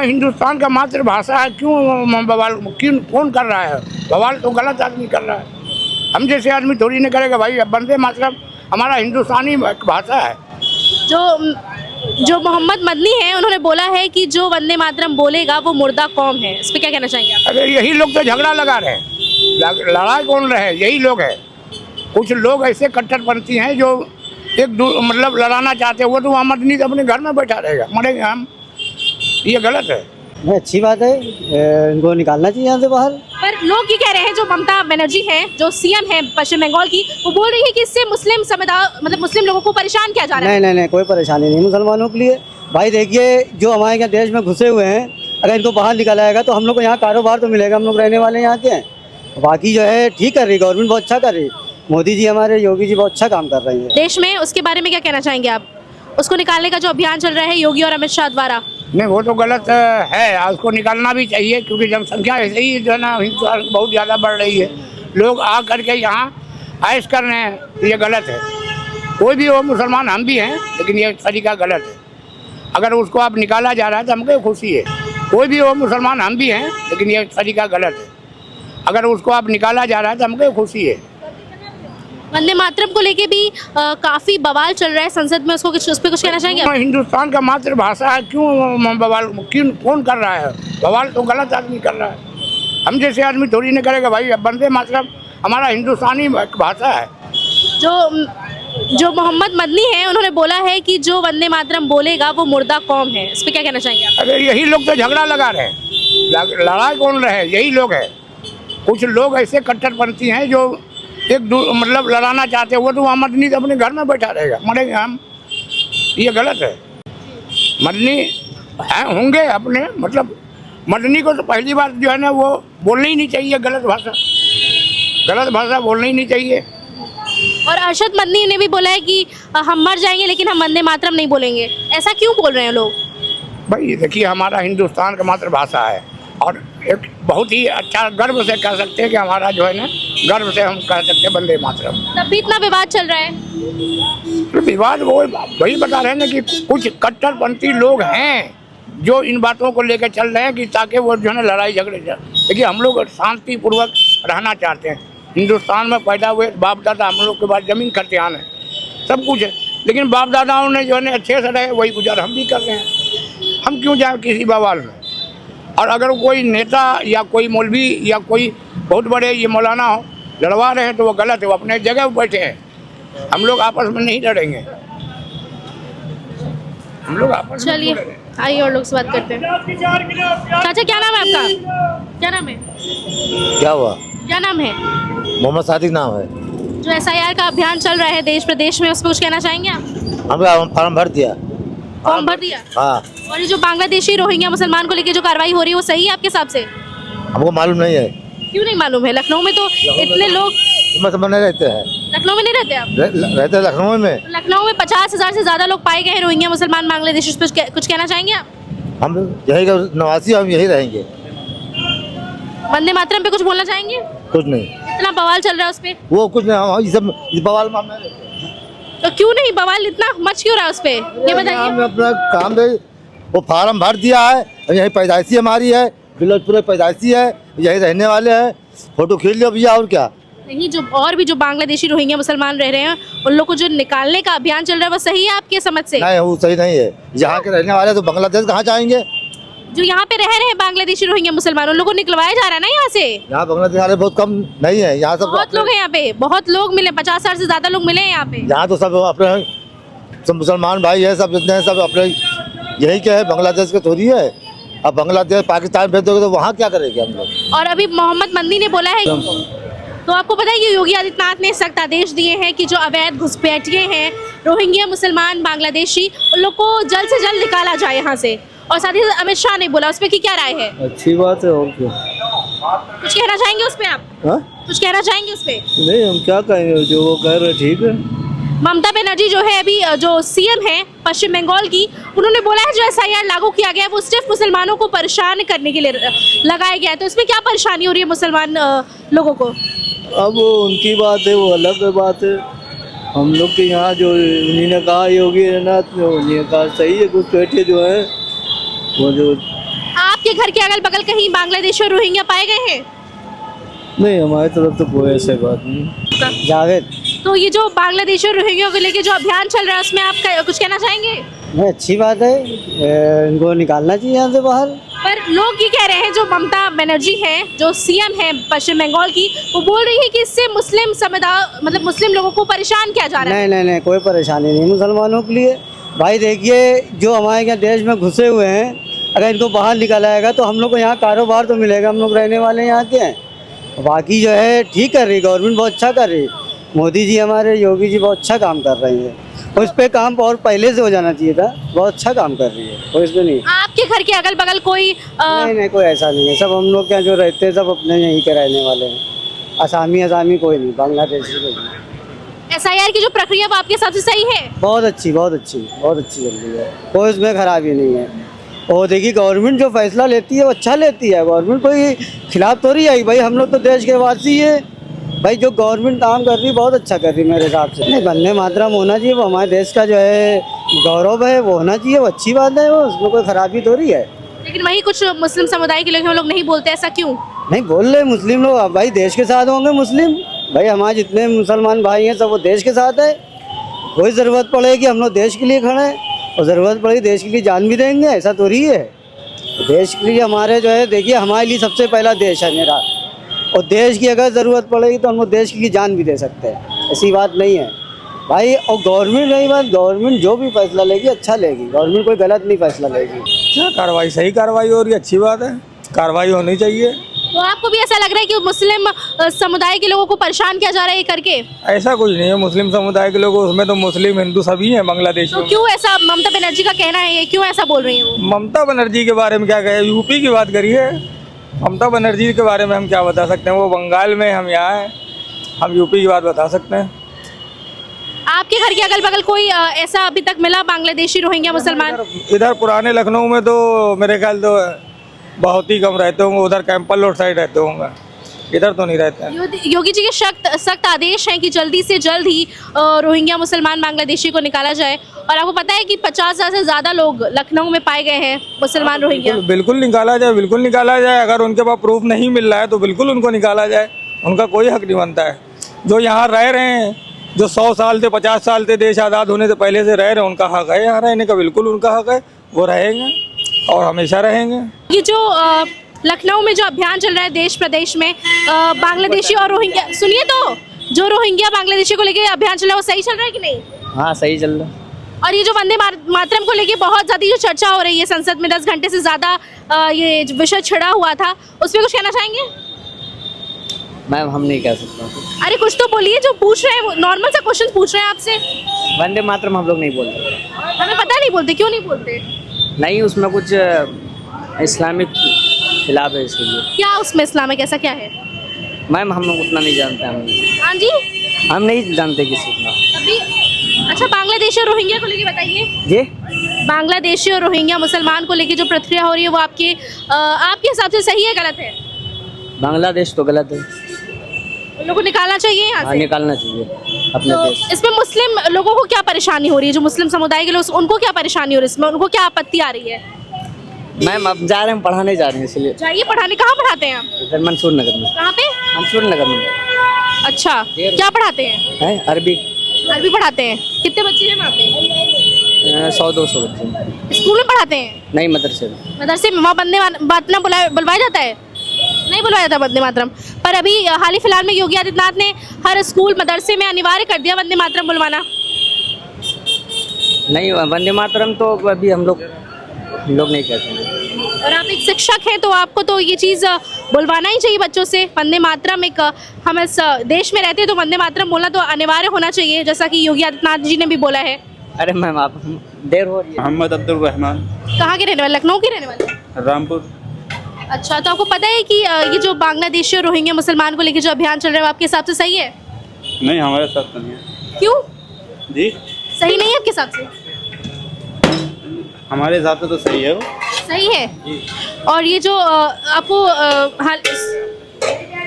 हिंदुस्तान का मातृभाषा है, क्यों बवाल क्यों कौन कर रहा है? बवाल तो गलत आदमी कर रहा है। हम जैसे आदमी थोड़ी नहीं करेगा भाई। वंदे मातरम हमारा हिंदुस्तानी भाषा है। जो मोहम्मद मदनी है उन्होंने बोला है कि जो वंदे मातरम बोलेगा वो मुर्दा कौम है। इस पे क्या कहना चाहेंगे आप? अरे यही लोग तो झगड़ा लगा रहे हैं, लड़ाई कौन रहे? यही लोग हैं। कुछ लोग ऐसे कट्टरपंथी हैं जो मतलब लड़ाना चाहते हैं। वो तो वहाँ मदनी अपने घर में बैठा रहेगा, मरेंगे हम। ये गलत है। अच्छी बात है, इनको निकालना चाहिए यहाँ से बाहर। पर लोग ये कह रहे हैं, जो ममता बनर्जी है जो सीएम है पश्चिम बंगाल की, वो बोल रही है कि इससे मुस्लिम समुदाय मतलब मुस्लिम लोगों को परेशान किया जा रहा है। नहीं, कोई परेशानी नहीं मुसलमानों के लिए। भाई देखिए, जो हमारे यहाँ देश में घुसे हुए हैं, अगर इनको बाहर निकालाएगा तो हम लोग को यहाँ कारोबार तो मिलेगा। हम लोग रहने वाले यहाँ के हैं। बाकी जो है ठीक कर रही गवर्नमेंट, बहुत अच्छा कर रही। मोदी जी हमारे योगी जी बहुत अच्छा काम कर रहे हैं देश में। उसके बारे में क्या कहना चाहेंगे आप? उसको निकालने का जो अभियान चल रहा है योगी और अमित शाह द्वारा। नहीं, वो तो गलत है। उसको निकालना भी चाहिए, क्योंकि जनसंख्या ऐसे ही जो है ना हिंदुस्तान बहुत ज़्यादा बढ़ रही है। लोग आ करके यहाँ ऐश कर रहे हैं, ये गलत है। कोई भी हो, मुसलमान हम भी हैं, लेकिन ये तरीका गलत है। अगर उसको आप निकाला जा रहा है तो हमको खुशी है। कोई भी हो, मुसलमान हम भी हैं, लेकिन ये तरीका गलत है। अगर उसको आप निकाला जा रहा है तो हमको खुशी है। वंदे मातरम को लेके भी काफी बवाल चल रहा है संसद में। उस पे कुछ कहना चाहेंगे? हिंदुस्तान का मातृभाषा है, क्यों बवाल क्यों कौन कर रहा है? बवाल तो गलत आदमी कर रहा है। हम जैसे आदमी थोड़ी नहीं करेगा भाई। वंदे मातरम हमारा हिंदुस्तानी भाषा है। जो मोहम्मद मदनी है उन्होंने बोला है कि जो वंदे मातरम बोलेगा वो मुर्दा कौम है। इस पे क्या कहना चाहेंगे आप? अरे यही लोग तो झगड़ा लगा रहे हैं, लड़ाई कौन रहे? यही लोग हैं। कुछ लोग ऐसे कट्टरपंथी हैं जो मतलब लड़ाना चाहते हैं। वो तो वहाँ मदनी अपने घर में बैठा रहेगा, मरेंगे हम। ये गलत है। मदनी होंगे अपने, मतलब मदनी को तो पहली बार जो है ना वो बोलनी ही नहीं चाहिए। गलत भाषा बोलनी ही नहीं चाहिए। और अरशद मदनी ने भी बोला है कि हम मर जाएंगे लेकिन हम वंदे मातरम नहीं बोलेंगे। ऐसा क्यों बोल रहे हैं लोग? भाई देखिए, हमारा हिंदुस्तान का मातृभाषा है और एक बहुत ही अच्छा गर्व से कह सकते हैं कि हमारा जो है ना, गर्व से हम कह सकते हैं वंदे मातरम। तब भी इतना विवाद चल रहा है। तो विवाद वो वही बता रहे हैं ना कि कुछ कट्टरपंथी लोग हैं जो इन बातों को लेकर चल रहे हैं कि ताकि वो जो है ना लड़ाई झगड़े जाए। देखिए, हम लोग शांतिपूर्वक रहना चाहते हैं। हिंदुस्तान में पैदा हुए बाप दादा, हम लोग के पास जमीन खतियान है, सब कुछ है। लेकिन बाप दादाओं ने जो है अच्छे से रहे, वही गुजार हम भी कर रहे हैं। हम क्यों जाए किसी बवाल में? और अगर कोई नेता या कोई मौलवी या कोई बहुत बड़े ये मौलाना हो लड़वा रहे हैं तो वो गलत है। वो अपने जगह पर बैठे हैं। हम लोग आपस में नहीं लड़ेंगे। हम लोग आपस में चलिए आइए और लोग से बात करते हैं। चाचा क्या नाम है आपका? क्या नाम है? क्या हुआ? क्या नाम है? मोहम्मद सादिक नाम है। जो SIR का अभियान चल रहा है देश प्रदेश में, उस पर कुछ कहना चाहेंगे आप? हम फॉर्म भर दिया। फॉर्म भर दिया? हाँ। और ये जो बांग्लादेशी रोहिंग्या मुसलमान को लेकर जो कार्रवाई हो रही है वो सही है आपके हिसाब से? हमको मालूम नहीं है। क्यों नहीं मालूम है? लखनऊ में तो इतने लोग नहीं रहते हैं। लखनऊ में नहीं रहते आप? रहते लखनऊ में। लखनऊ में 50,000 से ज्यादा लोग पाए गए हैं रोहिंग्या मुसलमान बांग्लादेशी। उस पर कुछ कहना चाहेंगे आप? हम यही नवासी, हम यही रहेंगे। वंदे मातरम पे कुछ बोलना चाहेंगे? कुछ नहीं। इतना बवाल चल रहा है उस पे। वो कुछ नहीं, ये सब इस बवाल में हम नहीं रहते। तो क्यों नहीं बवाल इतना मच क्यों रहा है उस पे, ये बताइए। हम अपना काम दे, वो फार्म भर दिया है। यही पैदाइशी हमारी है, फिरोजपुर पैदाइशी है, यही रहने वाले हैं। फोटो खींच लो भैया, और क्या। नहीं, जो और भी जो बांग्लादेशी रोहिंग्या मुसलमान रह रहे हैं उन लोग को जो निकालने का अभियान चल रहा है वो सही है आपके समझ से? नहीं, वो सही नहीं है। यहाँ के रहने वाले तो बांग्लादेश कहाँ जाएंगे? जो यहाँ पे रह रहे हैं बांग्लादेशी रोहिंग्या मुसलमान, उन लोगों को निकलवाया जा रहा है ना यहाँ से। यहाँ बांग्लादेश वाले बहुत कम नहीं है, यहाँ सब बहुत लोग हैं यहाँ पे, बहुत लोग मिले, 50,000 से ज्यादा लोग मिले हैं यहाँ पे। यहाँ तो सब अपने सब मुसलमान भाई है, सब जितने हैं सब अपने यही के है, बांग्लादेश के थोड़ी है। अब बांग्लादेश पाकिस्तान भेज दोगे तो वहाँ क्या करेंगे हम लोग? और अभी मोहम्मद मदनी ने बोला है, तो आपको पता है कि योगी आदित्यनाथ ने सख्त आदेश दिए हैं कि जो अवैध घुसपैठिए हैं रोहिंग्या मुसलमान बांग्लादेशी, उन लोग को जल्द से जल्द निकाला जाए यहाँ से। और साथ ही अमित शाह ने बोला, उस पर की क्या राय है? अच्छी बात है। और क्या कुछ कहना चाहेंगे उस पे आप? हाँ? कुछ कहना चाहेंगे उस पे? नहीं, हम क्या कहेंगे, जो वो कह रहे ठीक है। ममता बनर्जी जो है अभी जो सीएम है पश्चिम बंगाल की, उन्होंने बोला है जो SIR लागू किया गया है वो सिर्फ मुसलमानों को परेशान करने के लिए लगाया गया है। तो इसमें क्या परेशानी हो रही है मुसलमान लोगों को? अब वो उनकी बात है, वो अलग बात है। हम लोग के यहाँ जो उन्हीं ने कहा, योगी आदित्यनाथ ने, उन्हीं ने कहा सही है। कुछ बैठे जो है वो जो आपके घर के अगल बगल कहीं बांग्लादेशी और रोहिंग्या पाए गए हैं? नहीं, हमारी तरफ तो कोई ऐसे बात नहीं। जावेद, तो ये जो बांग्लादेशी और रोहिंग्या को लेके जो अभियान चल रहा है उसमें आप कुछ कहना चाहेंगे? नहीं अच्छी बात है, इनको निकालना चाहिए यहाँ से बाहर। पर लोग ये कह रहे हैं, जो ममता बनर्जी है, जो सीएम है पश्चिम बंगाल की, वो बोल रही है कि इससे मुस्लिम समुदाय मतलब मुस्लिम लोगों को परेशान किया जा रहा है। नहीं, कोई परेशानी नहीं मुसलमानों के लिए। भाई देखिए, जो हमारे यहाँ देश में घुसे हुए हैं, अगर इनको बाहर निकाला जाएगा तो हम लोग को यहाँ कारोबार तो मिलेगा, हम लोग रहने वाले यहाँ के हैं। बाकी जो है ठीक कर रही गवर्नमेंट, बहुत अच्छा कर रही। मोदी जी हमारे योगी जी बहुत अच्छा काम कर रही हैं, और इस पे काम और पहले से हो जाना चाहिए था। बहुत अच्छा काम कर रही है, कोई इसमें नहीं। आपके घर के अगल बगल कोई नहीं, कोई ऐसा नहीं है। सब हम लोग क्या जो रहते हैं सब अपने यहीं के रहने वाले हैं। असामी कोई नहीं, बांग्लादेशी कोई नहीं। SIR की जो प्रक्रिया वो आपके हिसाब से सही है? बहुत अच्छी चल रही है, कोई इसमें खराबी नहीं है। और देखिए, गवर्नमेंट जो फैसला लेती है वो अच्छा लेती है। गवर्नमेंट कोई खिलाफ तो नहीं आई। भाई हम लोग तो देश के वासी है। भाई जो गवर्नमेंट काम कर रही है बहुत अच्छा कर रही है मेरे हिसाब से। नहीं, वंदे मातरम होना चाहिए, वो हमारे देश का जो है गौरव है, वो होना चाहिए, वो अच्छी बात है। वो उसमें कोई खराबी तो नहीं है। लेकिन वही कुछ मुस्लिम समुदाय के लोग हैं, वो लोग नहीं बोलते, ऐसा क्यों? नहीं बोल रहे मुस्लिम लोग, अब भाई देश के साथ होंगे मुस्लिम। भाई हमारे जितने मुसलमान भाई हैं सब वो देश के साथ है। कोई ज़रूरत पड़ेगी हम लोग देश के लिए खड़े हैं, और ज़रूरत पड़ेगी देश के लिए जान भी देंगे, ऐसा तो रही है। देश के लिए हमारे जो है, देखिए हमारे लिए सबसे पहला देश है मेरा, और देश की अगर ज़रूरत पड़ेगी तो हम लोग देश के लिए जान भी दे सकते हैं, ऐसी बात नहीं है भाई। और गवर्नमेंट रही बात, गवर्नमेंट जो भी फैसला लेगी अच्छा लेगी। गवर्नमेंट कोई गलत नहीं फैसला लेगी। क्या कार्रवाई, सही कार्रवाई हो रही है, अच्छी बात है, कार्रवाई होनी चाहिए। तो आपको भी ऐसा लग रहा है कि मुस्लिम समुदाय के लोगों को परेशान किया जा रहा है ये करके? ऐसा कुछ नहीं है, मुस्लिम समुदाय के लोग, उसमें तो मुस्लिम हिंदू सभी हैं बांग्लादेश तो में। क्यों ऐसा, ममता बनर्जी का कहना है ये, क्यों ऐसा बोल रही है वो? ममता बनर्जी के बारे में क्या कहे, यूपी की बात करिए। ममता बनर्जी के बारे में हम क्या बता सकते हैं, वो बंगाल में, हम यहाँ हैं, हम यूपी की बात बता सकते हैं। आपके घर के अगल बगल कोई ऐसा अभी तक मिला बांग्लादेशी रोहिंग्या मुसलमान? इधर पुराने लखनऊ में तो मेरे ख्याल तो बहुत ही कम रहते होंगे, उधर कैंपल रोड साइड रहते होंगे, इधर तो नहीं रहते हैं। योगी जी के सख्त आदेश हैं कि जल्दी से जल्द ही रोहिंग्या मुसलमान बांग्लादेशी को निकाला जाए, और आपको पता है कि 50,000 से ज़्यादा लोग लखनऊ में पाए गए हैं मुसलमान रोहिंग्या। बिल्कुल निकाला जाए, बिल्कुल निकाला जाए। अगर उनके पास प्रूफ नहीं मिल रहा है तो बिल्कुल उनको निकाला जाए, उनका कोई हक नहीं बनता है। जो यहाँ रह रहे हैं, जो 100 साल से 50 साल से देश आज़ाद होने से पहले से रह रहे हैं, उनका हक है यहाँ रहने का, बिल्कुल उनका हक है, वो रहेंगे और हमेशा रहेंगे। ये जो लखनऊ में जो अभियान चल रहा है देश प्रदेश में, बांग्लादेशी और रोहिंग्या, सुनिए तो, जो रोहिंग्या बांग्लादेशी को लेके अभियान चल रहा है वो सही चल रहा है कि नहीं? हाँ सही चल रहा है। और ये जो वंदे मातरम को लेके बहुत ज़्यादा जो चर्चा हो रही है संसद में, 10 घंटे से ज़्यादा ये विषय छिड़ा हुआ था, उस पर कुछ कहना चाहेंगे? मैम हम नहीं कह सकते। अरे कुछ तो बोलिए, जो पूछ रहे हैं नॉर्मल सा क्वेश्चन पूछ रहे हैं आपसे। वंदे मातरम हम लोग नहीं बोलते। हमें पता नहीं बोलते, क्यों नहीं बोलते? नहीं, उसमें कुछ इस्लामिक खिलाफ है इसलिए। क्या उसमें इस्लामिक ऐसा क्या है? मैम हम लोग उतना नहीं जानते। हाँ जी, हम नहीं जानते किसी को। अभी अच्छा, बांग्लादेशी और रोहिंग्या को लेके बताइए जी। बांग्लादेशी और रोहिंग्या मुसलमान को लेके जो प्रक्रिया हो रही है वो आपके हिसाब से सही है गलत है? बांग्लादेश तो गलत है, उन लोगों को निकालना चाहिए यहाँ से। निकालना चाहिए अपने तो देश। इसमें मुस्लिम लोगों को क्या परेशानी हो रही है, जो मुस्लिम समुदाय के लोग, उनको क्या परेशानी हो रही है इसमें, उनको क्या आपत्ति आ रही है? मैम अब जा रहे हैं, पढ़ाने जा रहे हैं, इसलिए जाइए पढ़ाने। कहाँ पढ़ाते हैं आप? इधर मंसूर नगर में। कहाँ पे? मंसूर नगर में। अच्छा, क्या पढ़ाते हैं? है अरबी। अरबी पढ़ाते हैं। कितने बच्चे हैं वहाँ पे? 100-200 बच्चे। स्कूल में पढ़ाते हैं? नहीं, मदरसे में। मदरसे में? वहाँ वंदे मातरम बुलवाया जाता है? नहीं बुलवाया जाता वंदे मातरम। पर अभी हाल ही फिलहाल में योगी आदित्यनाथ ने हर स्कूल मदरसे में अनिवार्य कर दिया वंदे मातरम बुलवाना। नहीं, वंदे मातरम तो अभी हम लोग नहीं कहते हैं। और आप एक शिक्षक हैं तो आपको तो ये चीज़ बुलवाना ही चाहिए बच्चों से। वंदे मातरम एक, हम इस देश में रहते हैं तो वंदे मातरम बोलना तो अनिवार्य होना चाहिए, जैसा कि योगी आदित्यनाथ जी ने भी बोला है। अरे मैम आप देर हो रही है। मोहम्मद अब्दुल रहमान। कहाँ के रहने वाले? लखनऊ के रहने वाले? रामपुर। अच्छा, तो आपको पता है कि ये जो बांग्लादेशी और रोहिंग्या मुसलमान को लेकर जो अभियान चल रहा है वो आपके हिसाब से सही है? नहीं, हमारे साथ तो नहीं है। क्यों जी, सही नहीं है आपके हिसाब से? हमारे हिसाब से तो सही है वो। सही है। और ये जो आपको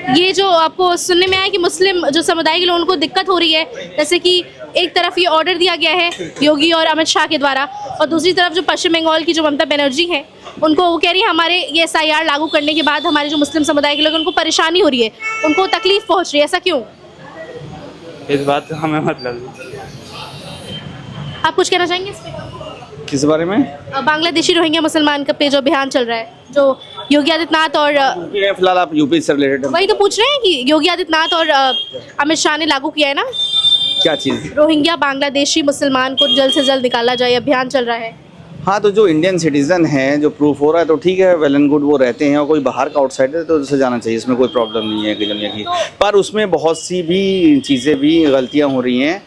ये जो आपको सुनने में आया कि मुस्लिम जो समुदाय के लोगों को दिक्कत हो रही है, जैसे कि एक तरफ ये ऑर्डर दिया गया है योगी और अमित शाह के द्वारा, और दूसरी तरफ जो पश्चिम बंगाल की जो ममता बनर्जी हैं, उनको वो कह रही है हमारे ये SIR लागू करने के बाद हमारे जो मुस्लिम समुदाय के लोग उनको परेशानी हो रही है, उनको तकलीफ पहुंच रही है, ऐसा क्यों? इस बात का हमें मतलब आप कुछ कहना चाहेंगे इस पे? किस बारे में? बांग्लादेशी रोहिंग्या मुसलमान का पे जो अभियान चल रहा है, जो योगी आदित्यनाथ और फिलहाल आप यूपी से रिलेटेड वही तो पूछ रहे हैं कि योगी आदित्यनाथ और अमित शाह ने लागू किया है ना, क्या चीज़? रोहिंग्या बांग्लादेशी मुसलमान को जल्द से जल्द निकाला जाए, अभियान चल रहा है। हाँ, तो जो इंडियन सिटीजन हैं, जो प्रूफ हो रहा है तो ठीक है, वेल एंड गुड, वो रहते हैं, और कोई बाहर का आउटसाइडर है तो उसे जाना चाहिए, इसमें कोई प्रॉब्लम नहीं है कि दुनिया की। पर उसमें बहुत सी भी चीज़ें भी गलतियाँ हो रही हैं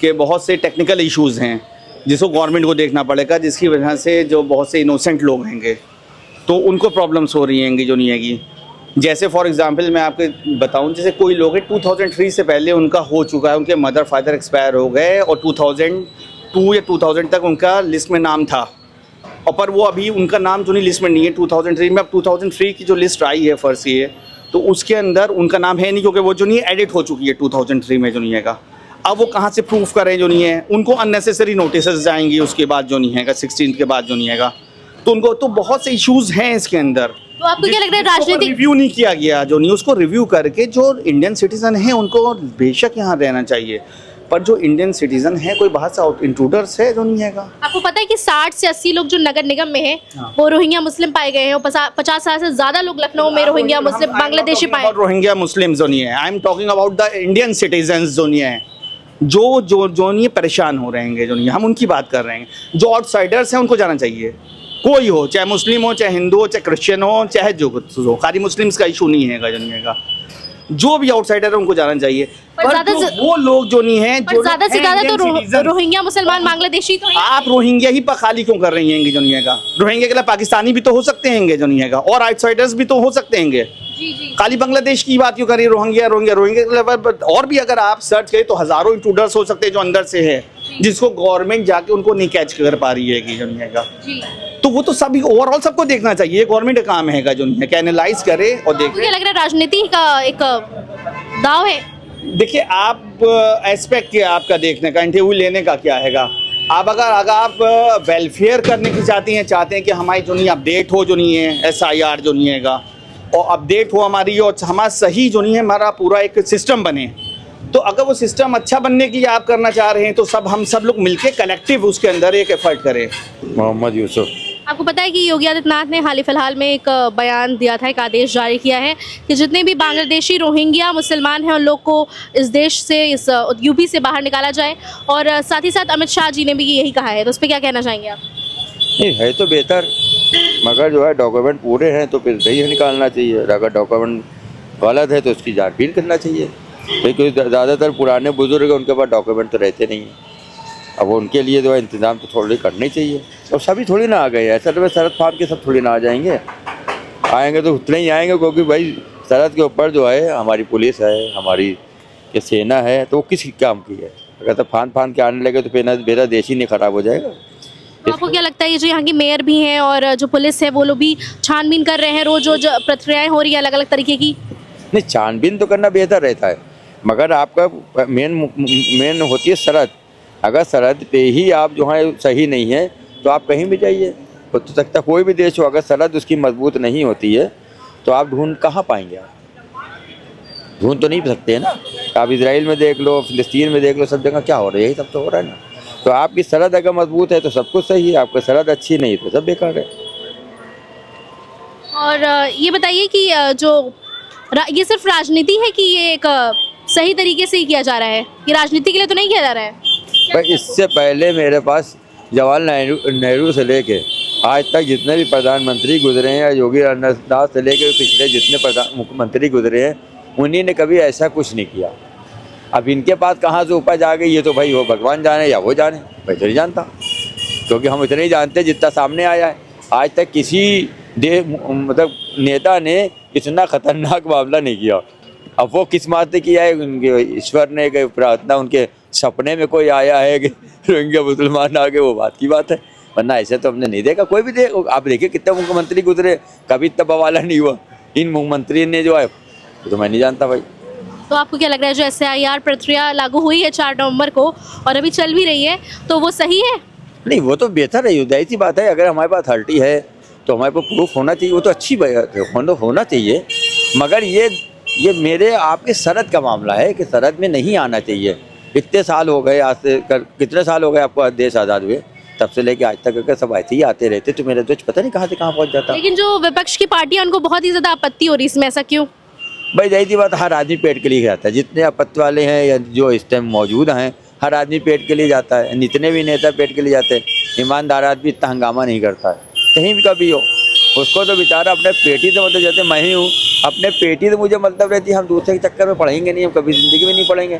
कि बहुत से टेक्निकल इश्यूज़ हैं जिसको गवर्नमेंट को देखना पड़ेगा, जिसकी वजह से जो बहुत से इनोसेंट लोग होंगे तो उनको प्रॉब्लम्स हो रही हैं दुनिया की। जैसे फॉर एग्जांपल मैं आपको बताऊं, जैसे कोई लोग हैं 2003 से पहले उनका हो चुका है, उनके मदर फादर एक्सपायर हो गए और 2002 या 2000 तक उनका लिस्ट में नाम था, और पर वो अभी उनका नाम जो नहीं लिस्ट में नहीं है 2003 में। अब 2003 की जो लिस्ट आई है फर्स्ट ये, तो उसके अंदर उनका नाम है नहीं, क्योंकि वो जो नहीं एडिट हो चुकी है 2003 में जो नहीं है। अब वो कहाँ से प्रूफ करें जो नहीं है, उनको अननेसेसरी नोटिस जाएंगी उसके बाद जो नहीं है 16 के बाद जो नहीं है, तो उनको तो बहुत से इश्यूज हैं इसके अंदर। तो आपको क्या लगता है राजनीतिक रिव्यू नहीं किया गया जो नहीं, उसको रिव्यू करके जो इंडियन सिटीजन है उनको बेशक यहाँ रहना चाहिए, पर जो इंडियन सिटीजन है कोई बाहर से इंट्रूडर्स है जो नहीं है। आपको पता है कि 60 से 80 लोग जो नगर निगम में हैं वो रोहिंग्या मुस्लिम पाए गए हैं, और 50 साल से ज्यादा लोग लखनऊ में रोहिंग्या मुस्लिम बांग्लादेशी पाए। रोहिंग्या मुस्लिम जो नहीं है, I am talking about the Indian citizen जो नहीं है, जो नहीं परेशान हो रहे हैं जो नहीं, हम उनकी बात कर रहे हैं। जो आउटसाइडर्स हैं उनको जाना चाहिए, कोई हो, चाहे मुस्लिम हो, चाहे हिंदू हो, चाहे क्रिश्चियन हो, चाहे जो कुछ हो, खाली मुस्लिम्स का इशू नहीं है जो नहीं है, जो भी आउटसाइडर है उनको जाना चाहिए। पर वो लोग जो नहीं है, जो ज्यादा से ज्यादा तो रोहिंग्या मुसलमान बांग्लादेशी तो हैं। आप रोहिंग्या ही खाली क्यों कर रही हैं जो नहीं है? रोहिंग्या के लिए पाकिस्तानी भी तो हो सकते हैं जो नहीं है, और आउटसाइडर्स भी तो हो सकते हैं। खाली बांग्लादेश की बात क्यों करिए? रोहिंग्या के और भी अगर आप सर्च करें तो हजारों इंट्रूडर्स हो सकते हैं जो अंदर से है, जिसको गवर्नमेंट जाके उनको नहीं कैच कर पा रही है कि जो नहीं है। तो वो तो सभी ओवरऑल सबको देखना चाहिए, गवर्नमेंट का काम है जो नहीं है कि एनालाइज करे और देखे। मुझे लग रहा है राजनीति का एक दाव है। देखिए, आप एस्पेक्ट क्या आपका देखने का, इंटरव्यू लेने का क्या हैगा। आप अगर आप वेलफेयर करने की चाहते हैं कि हमारी जो नहीं अपडेट हो जो नहीं है, SIR जो नहीं हैगा, और अपडेट हो हमारी, और हमारा सही जो नहीं है हमारा पूरा एक सिस्टम बने, तो अगर वो सिस्टम अच्छा बनने की आप करना चाह रहे हैं तो हम सब लोग मिलके कलेक्टिव उसके अंदर एक एफर्ट करें। मोहम्मद यूसुफ। आपको पता है कि योगी आदित्यनाथ ने हाल ही फिलहाल में एक बयान दिया था, एक आदेश जारी किया है कि जितने भी बांग्लादेशी रोहिंग्या मुसलमान हैं उन लोग को इस देश से, इस यूपी से बाहर निकाला जाए, और साथ ही साथ अमित शाह जी ने भी यही कहा है, तो उस पर क्या कहना चाहेंगे आप? नहीं है तो बेहतर, मगर जो है डॉक्यूमेंट पूरे हैं तो फिर सही निकालना चाहिए, अगर डॉक्यूमेंट गलत है तो उसकी जांच करना चाहिए। क्योंकि ज़्यादातर पुराने बुजुर्ग उनके पास डॉक्यूमेंट तो रहते नहीं हैं, अब उनके लिए जो है इंतज़ाम तो थोड़े करने चाहिए। और सभी थोड़ी ना आ गए, ऐसा तो सरहद फार्म के सब थोड़ी ना आ जाएंगे, आएंगे तो उतने ही आएंगे, क्योंकि भाई सरहद के ऊपर जो है हमारी पुलिस है, हमारी ये सेना है, तो वो किस काम की है? अगर तो फान के आने लगे तो फिर मेरा देश ही नहीं ख़राब हो जाएगा। तो आपको क्या लगता है ये जो यहाँ की मेयर भी हैं और जो पुलिस है वो लोग भी छानबीन कर रहे हैं, रोज रोज प्रक्रियाएं हो रही है अलग अलग तरीके की? नहीं, छानबीन तो करना बेहतर रहता है, मगर आपका मेन होती है सरहद। अगर सरहद पे ही आप जो है सही नहीं है तो आप कहीं भी जाइए, हो तो सकता कोई भी देश हो, अगर सरहद उसकी मजबूत नहीं होती है तो आप ढूंढ कहाँ पाएंगे? आप ढूंढ तो नहीं सकते हैं ना। आप इजराइल में देख लो, फिलिस्तीन में देख लो, सब जगह क्या हो रहा है, यही सब तो हो रहा है ना। तो आपकी सरहद अगर मजबूत है तो सब कुछ सही है, आपकी सरहद अच्छी नहीं तो सब बेकार है। और ये बताइए कि ये सिर्फ राजनीति है कि ये एक सही तरीके से ही किया जा रहा है, ये राजनीति के लिए तो नहीं किया जा रहा है? भाई इससे पहले मेरे पास जवाहरलाल नेहरू से लेके आज तक जितने भी प्रधानमंत्री गुजरे हैं, योगी आदित्यनाथ से लेके पिछले जितने मुख्यमंत्री गुजरे हैं, उन्हीं ने कभी ऐसा कुछ नहीं किया। अब इनके पास कहाँ से उपज आ गई ये तो भाई वो भगवान जाने या वो जाने, मैं तो नहीं जानता, क्योंकि हम इतने ही जानते जितना सामने आया है। आज तक किसी मतलब नेता ने इतना खतरनाक मामला नहीं किया। अब वो किस माते किया है, उनके ईश्वर ने कि प्रार्थना उनके सपने में कोई आया है कि रोहिंग्या मुसलमान आ गए, वो बात की बात है, वरना ऐसे तो हमने नहीं देखा। कोई भी आप देखिए कितने मुख्यमंत्री गुजरे, कभी इतना बवाला नहीं हुआ। इन मुख्यमंत्री ने जो है ये तो मैं नहीं जानता भाई। तो आपको क्या लग रहा है जो SIR प्रक्रिया लागू हुई है 4 नवंबर को और अभी चल भी रही है, तो वो सही है? नहीं, वो तो बेहतर है, जाहिर सी बात है। अगर हमारे पास अथॉरिटी है तो हमारे पास प्रूफ होना चाहिए, वो तो अच्छी बात है, होना चाहिए। मगर ये मेरे आपके सरहद का मामला है कि सरहद में नहीं आना चाहिए। इतने साल हो गए, आज से कितने साल हो गए आपको देश आज़ाद हुए, तब से लेके आज तक अगर सब ऐसे ही आते रहते तो मेरा देश पता नहीं कहाँ से कहाँ पहुँच जाता। लेकिन जो विपक्ष की पार्टियां उनको बहुत ही ज़्यादा आपत्ति हो रही है इसमें, ऐसा क्यों? भाई जाहिर सी बात, हर आदमी पेट के लिए जाता है। जितने आपत्ति वाले हैं या जो इस टाइम मौजूद हैं, हर आदमी पेट के लिए जाता है। जितने भी नेता पेट के लिए जाते हैं। ईमानदार आदमी इतना हंगामा नहीं करता है कहीं भी कभी हो। उसको तो बेचारा अपने पेट ही से मतलब, जैसे मैं ही हूँ, अपने पेट ही से मुझे मतलब रहती है। हम दूसरे के चक्कर में पढ़ेंगे नहीं, हम कभी ज़िंदगी में नहीं पढ़ेंगे।